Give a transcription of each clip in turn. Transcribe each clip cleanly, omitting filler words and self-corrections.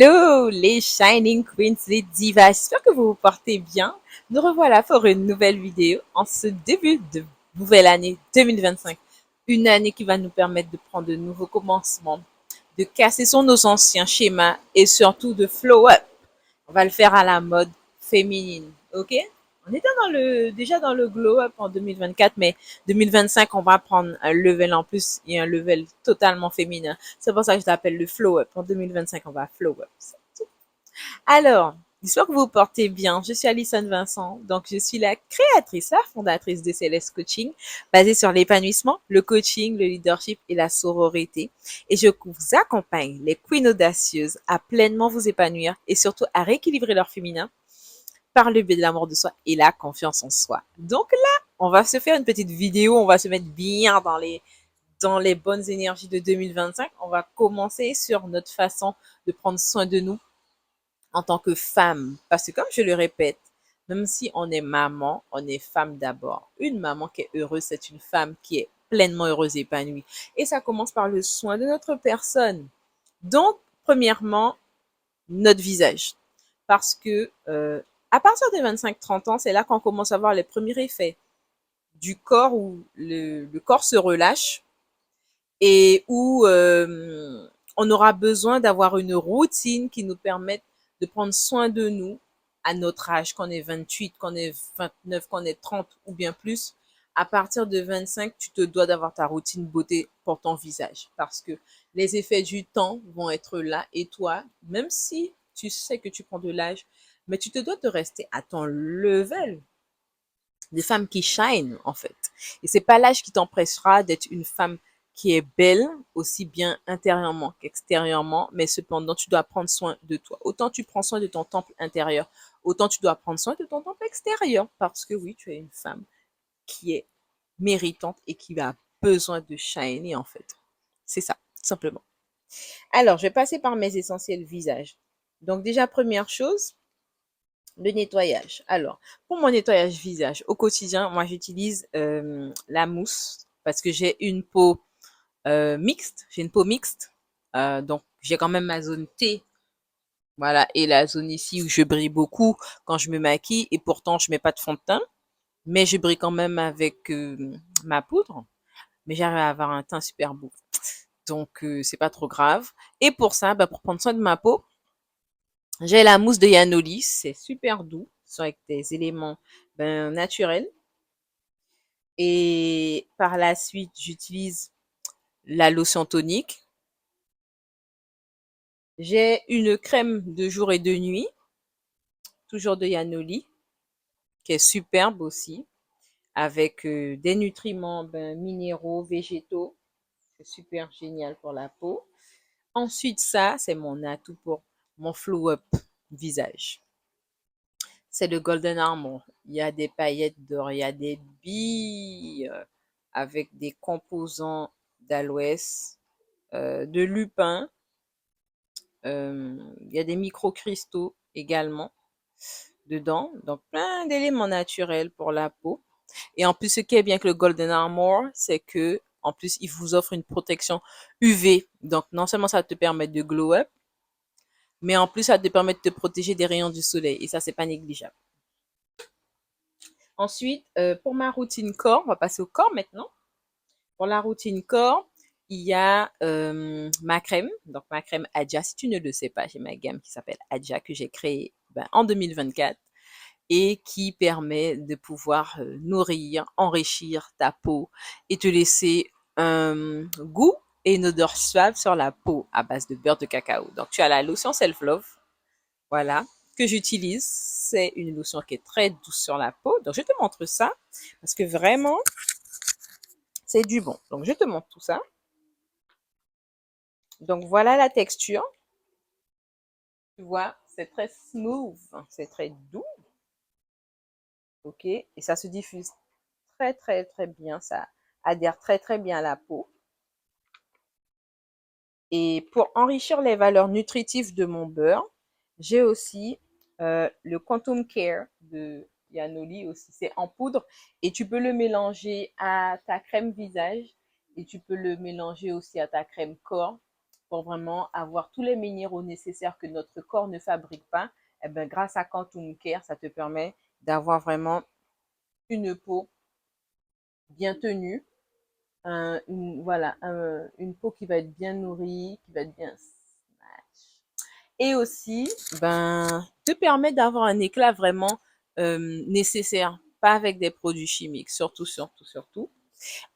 Hello les Shining Queens et Divas, j'espère que vous vous portez bien. Nous revoilà pour une nouvelle vidéo en ce début de nouvelle année 2025. Une année qui va nous permettre de prendre de nouveaux commencements, de casser sur nos anciens schémas et surtout de flow up. On va le faire à la mode féminine, ok? On était déjà dans le glow up en 2024, mais 2025, on va prendre un level en plus et un level totalement féminin. C'est pour ça que je l'appelle le flow up. En 2025, on va flow up. Alors, j'espère que vous vous portez bien. Je suis Alison Vincent, donc je suis la créatrice, la fondatrice de Céleste Coaching, basée sur l'épanouissement, le coaching, le leadership et la sororité. Et je vous accompagne, les queens audacieuses, à pleinement vous épanouir et surtout à rééquilibrer leur féminin par le biais de l'amour de soi et la confiance en soi. Donc là, on va se faire une petite vidéo, on va se mettre bien dans les bonnes énergies de 2025. On va commencer sur notre façon de prendre soin de nous en tant que femme. Parce que comme je le répète, même si on est maman, on est femme d'abord. Une maman qui est heureuse, c'est une femme qui est pleinement heureuse et épanouie. Et ça commence par le soin de notre personne. Donc, premièrement, notre visage. Parce que à partir des 25-30 ans, c'est là qu'on commence à voir les premiers effets du corps où le corps se relâche et où on aura besoin d'avoir une routine qui nous permette de prendre soin de nous à notre âge, qu'on ait 28, qu'on ait 29, qu'on ait 30 ou bien plus. À partir de 25, tu te dois d'avoir ta routine beauté pour ton visage parce que les effets du temps vont être là et toi, même si tu sais que tu prends de l'âge, mais tu te dois de rester à ton level des femmes qui shine en fait. Et c'est pas l'âge qui t'empêchera d'être une femme qui est belle aussi bien intérieurement qu'extérieurement, mais cependant tu dois prendre soin de toi. Autant tu prends soin de ton temple intérieur, autant tu dois prendre soin de ton temple extérieur parce que oui, tu es une femme qui est méritante et qui a besoin de shiner en fait. C'est ça, tout simplement. Alors, je vais passer par mes essentiels visages. Donc déjà première chose, le nettoyage. Alors, pour mon nettoyage visage, au quotidien, moi j'utilise la mousse parce que j'ai une peau mixte. J'ai une peau mixte. Donc, j'ai quand même ma zone T. Voilà, et la zone ici où je brille beaucoup quand je me maquille et pourtant je mets pas de fond de teint, mais je brille quand même avec ma poudre, mais j'arrive à avoir un teint super beau. Donc c'est pas trop grave. Et pour ça, bah, pour prendre soin de ma peau, j'ai la mousse de Yanoli, c'est super doux, ce sont avec des éléments ben, naturels. Et par la suite, j'utilise la lotion tonique. J'ai une crème de jour et de nuit, toujours de Yanoli, qui est superbe aussi, avec des nutriments ben, minéraux, végétaux. C'est super génial pour la peau. Ensuite, ça, c'est mon atout pour mon flow-up visage. C'est le Golden Armor. Il y a des paillettes d'or, il y a des billes avec des composants d'aloès, de lupin, il y a des microcristaux également dedans. Donc plein d'éléments naturels pour la peau. Et en plus, ce qui est bien avec le Golden Armor, c'est que en plus, il vous offre une protection UV. Donc non seulement ça te permet de glow up, mais en plus ça te permet de te protéger des rayons du soleil. Et ça, c'est pas négligeable. Ensuite, pour ma routine corps, on va passer au corps maintenant. Pour la routine corps, il y a ma crème, donc ma crème Adja. Si tu ne le sais pas, j'ai ma gamme qui s'appelle Adja que j'ai créée ben, en 2024 et qui permet de pouvoir nourrir, enrichir ta peau et te laisser un goût et une odeur suave sur la peau à base de beurre de cacao. Donc tu as la lotion Self Love, voilà, que j'utilise. C'est une lotion qui est très douce sur la peau. Donc je te montre ça parce que vraiment c'est du bon. Donc je te montre tout ça. Donc voilà la texture. Tu vois, c'est très smooth, c'est très doux. Ok, et ça se diffuse très très très bien. Ça adhère très très bien à la peau. Et pour enrichir les valeurs nutritives de mon beurre, j'ai aussi le Quantum Care de Yanoli aussi. C'est en poudre et tu peux le mélanger à ta crème visage et tu peux le mélanger aussi à ta crème corps. pour vraiment avoir tous les minéraux nécessaires que notre corps ne fabrique pas. Eh ben, grâce à Quantum Care, ça te permet d'avoir vraiment une peau bien tenue, une peau qui va être bien nourrie, qui va être bien snatch. Et aussi, ben, te permet d'avoir un éclat vraiment nécessaire, pas avec des produits chimiques, surtout, surtout, surtout.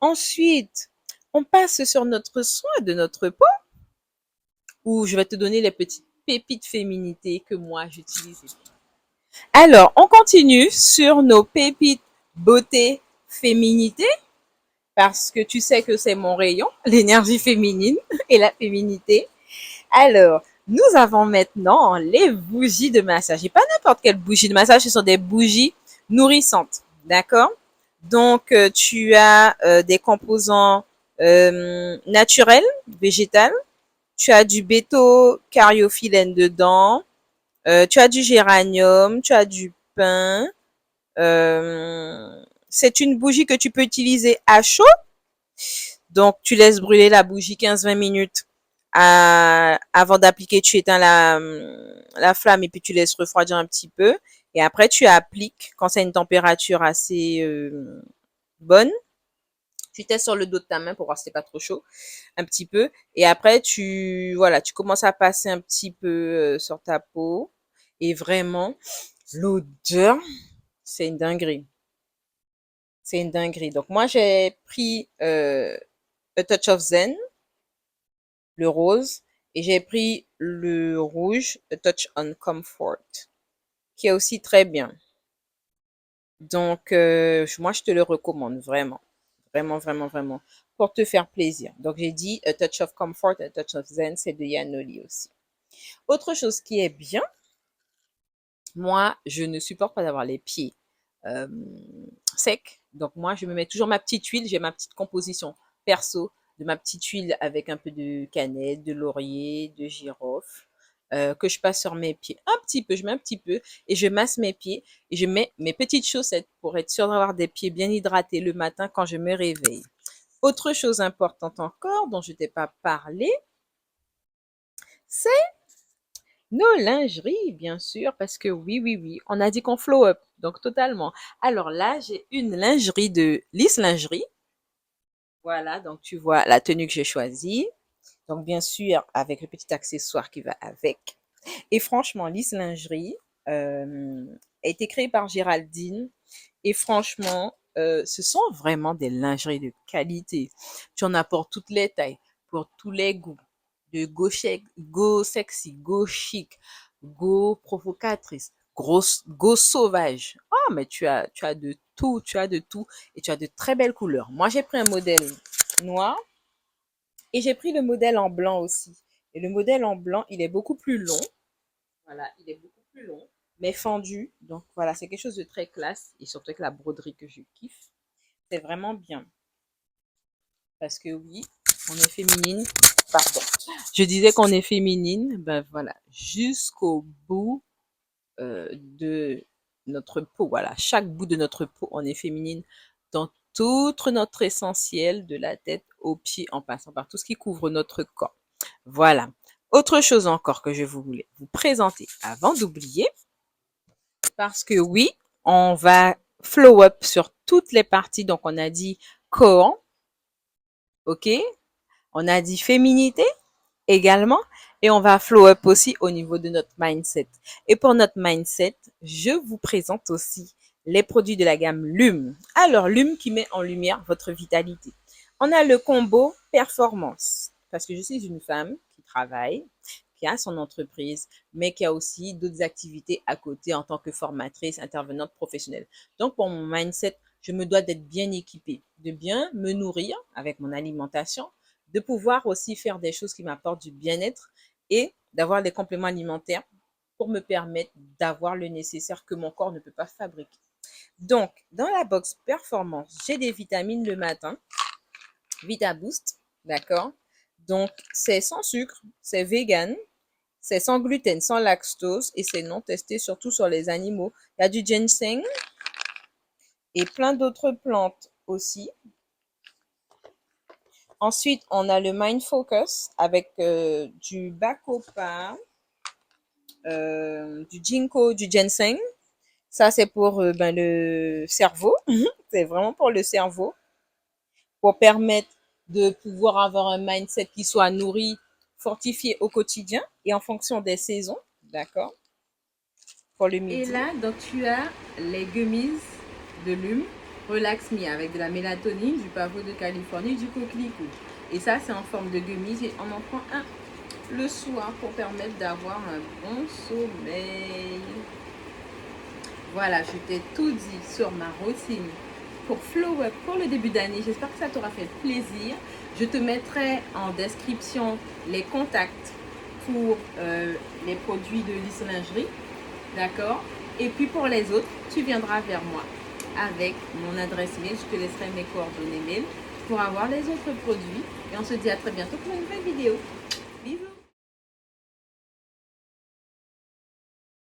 Ensuite, on passe sur notre soin de notre peau, où je vais te donner les petites pépites féminité que moi j'utilise. Alors, on continue sur nos pépites beauté féminité, parce que tu sais que c'est mon rayon, l'énergie féminine et la féminité. Alors, nous avons maintenant les bougies de massage. Et pas n'importe quelle bougie de massage, ce sont des bougies nourrissantes. D'accord? Donc, tu as des composants naturels, végétales. Tu as du béto-cariophyllène dedans. Tu as du géranium. Tu as du pin. C'est une bougie que tu peux utiliser à chaud. Donc, tu laisses brûler la bougie 15-20 minutes avant d'appliquer. Tu éteins la flamme et puis tu laisses refroidir un petit peu. Et après, tu appliques quand c'est une température assez bonne. Tu testes sur le dos de ta main pour voir si c'est pas trop chaud, un petit peu. Et après, tu commences à passer un petit peu sur ta peau. Et vraiment, l'odeur, c'est une dinguerie. C'est une dinguerie. Donc, moi, j'ai pris A Touch of Zen, le rose, et j'ai pris le rouge, A Touch on Comfort, qui est aussi très bien. Donc, moi, je te le recommande vraiment. Vraiment, vraiment, vraiment. Pour te faire plaisir. Donc, j'ai dit A Touch of Comfort, A Touch of Zen, c'est de Yanoli aussi. Autre chose qui est bien, moi, je ne supporte pas d'avoir les pieds euh, secs. Donc, moi, je me mets toujours ma petite huile. J'ai ma petite composition perso de ma petite huile avec un peu de cannelle, de laurier, de girofle, que je passe sur mes pieds un petit peu. Je mets un petit peu et je masse mes pieds et je mets mes petites chaussettes pour être sûre d'avoir des pieds bien hydratés le matin quand je me réveille. Autre chose importante encore dont je t'ai pas parlé, c'est nos lingeries, bien sûr, parce que oui, oui, oui, on a dit qu'on flow up, donc totalement. Alors là, j'ai une lingerie de Lys Lingerie. Voilà, donc tu vois la tenue que j'ai choisie. Donc bien sûr, avec le petit accessoire qui va avec. Et franchement, Lys Lingerie a été créée par Géraldine. Et franchement, ce sont vraiment des lingeries de qualité. Tu en as pour toutes les tailles, pour tous les goûts. De go sexy, go chic, go provocatrice, go sauvage. Oh, mais tu as de tout, tu as de tout. Et tu as de très belles couleurs. Moi, j'ai pris un modèle noir et j'ai pris le modèle en blanc aussi. Et le modèle en blanc, il est beaucoup plus long. Voilà, il est beaucoup plus long, mais fendu. Donc voilà, c'est quelque chose de très classe et surtout avec la broderie que je kiffe. C'est vraiment bien. Parce que oui, on est féminine. Pardon. Je disais qu'on est féminine. Ben voilà, jusqu'au bout de notre peau. Voilà, chaque bout de notre peau, on est féminine dans tout notre essentiel, de la tête aux pieds, en passant par tout ce qui couvre notre corps. Voilà. Autre chose encore que je voulais vous présenter avant d'oublier, parce que oui, on va flow up sur toutes les parties. Donc, on a dit corps, ok? On a dit féminité également. Et on va flow up aussi au niveau de notre mindset. Et pour notre mindset, je vous présente aussi les produits de la gamme Lume. Alors, Lume qui met en lumière votre vitalité. On a le combo performance. Parce que je suis une femme qui travaille, qui a son entreprise, mais qui a aussi d'autres activités à côté en tant que formatrice, intervenante professionnelle. Donc, pour mon mindset, je me dois d'être bien équipée, de bien me nourrir avec mon alimentation, de pouvoir aussi faire des choses qui m'apportent du bien-être et d'avoir des compléments alimentaires pour me permettre d'avoir le nécessaire que mon corps ne peut pas fabriquer. Donc, dans la box performance, j'ai des vitamines le matin, Vita Boost, d'accord? Donc, c'est sans sucre, c'est vegan, c'est sans gluten, sans lactose et c'est non testé surtout sur les animaux. Il y a du ginseng et plein d'autres plantes aussi. Ensuite, on a le Mind Focus avec du Bacopa, du Ginkgo, du Ginseng. Ça, c'est pour le cerveau. C'est vraiment pour le cerveau, pour permettre de pouvoir avoir un mindset qui soit nourri, fortifié au quotidien et en fonction des saisons. D'accord? Pour le midi. Et là, donc tu as les gummies de Lume, Relax Me avec de la mélatonine, du pavot de Californie, du coquelicot. Et ça, c'est en forme de gummies et on en prend un le soir pour permettre d'avoir un bon sommeil. Voilà, je t'ai tout dit sur ma routine pour Flow Up pour le début d'année. J'espère que ça t'aura fait plaisir. Je te mettrai en description les contacts pour les produits de Lys Lingerie. D'accord? Et puis pour les autres, tu viendras vers moi avec mon adresse mail. Je te laisserai mes coordonnées mail pour avoir les autres produits. Et on se dit à très bientôt pour une nouvelle vidéo. Bisous!